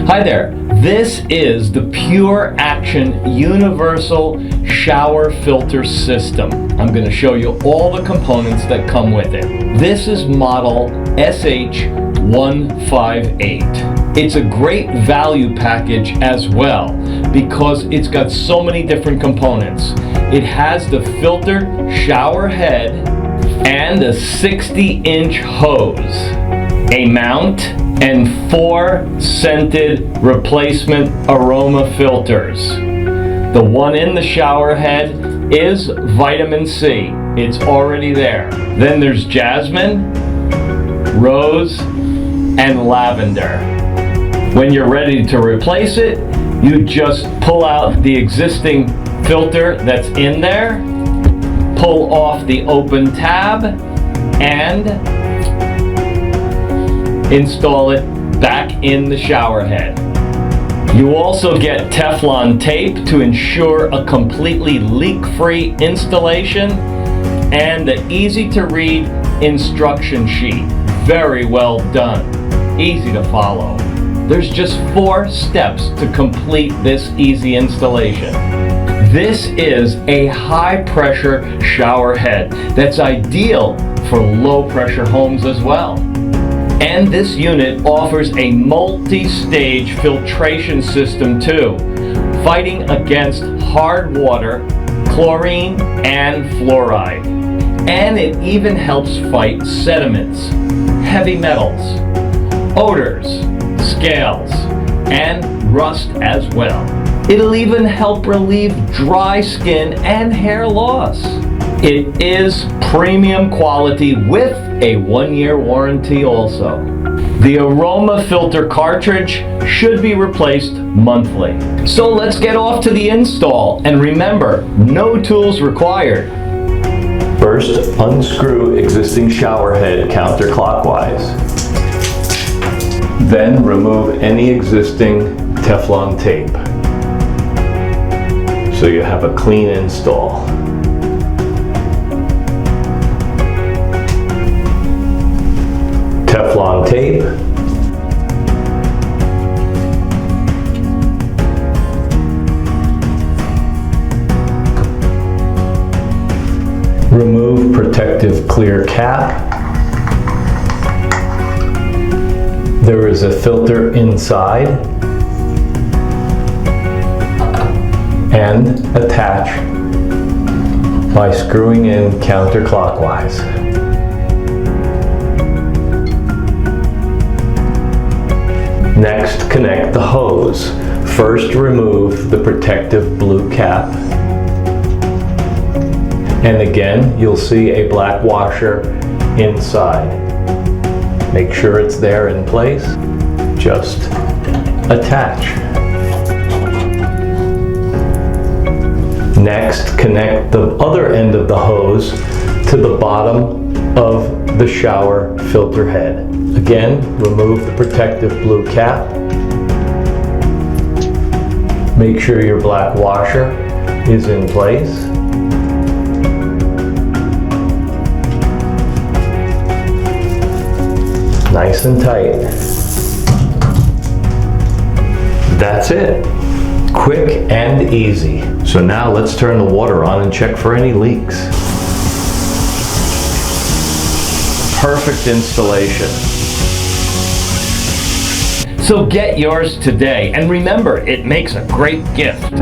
Hi there, this is the PureAction Universal Shower Filter System. I'm going to show you all the components that come with it. This is model SH158. It's a great value package as well because it's got so many different components. It has the filter shower head and a 60-inch hose, a mount, and 4 scented replacement aroma filters. The one in the shower head is vitamin C. It's already there. Then there's jasmine, rose, and lavender. When you're ready to replace it, you just pull out the existing filter that's in there, pull off the open tab, and install it back in the shower head. You also get Teflon tape to ensure a completely leak-free installation and the easy-to-read instruction sheet. Very well done. Easy to follow. There's just 4 steps to complete this easy installation. This is a high-pressure shower head that's ideal for low-pressure homes as well. And this unit offers a multi-stage filtration system too, fighting against hard water, chlorine, and fluoride. And it even helps fight sediments, heavy metals, odors, scales, and rust as well. It'll even help relieve dry skin and hair loss. It is premium quality with a 1-year warranty also. The aroma filter cartridge should be replaced monthly. So let's get off to the install, and remember, no tools required. First, unscrew existing shower head counterclockwise. Then remove any existing Teflon tape so you have a clean install. Teflon tape, remove protective clear cap. There is a filter inside, and attach by screwing in counterclockwise. Next, connect the hose. First, remove the protective blue cap. And again, you'll see a black washer inside. Make sure it's there in place. Just attach. Next, connect the other end of the hose to the bottom of the shower filter head. Again, remove the protective blue cap. Make sure your black washer is in place. Nice and tight. That's it. Quick and easy. So now let's turn the water on and check for any leaks. Perfect installation. So get yours today, and remember, it makes a great gift.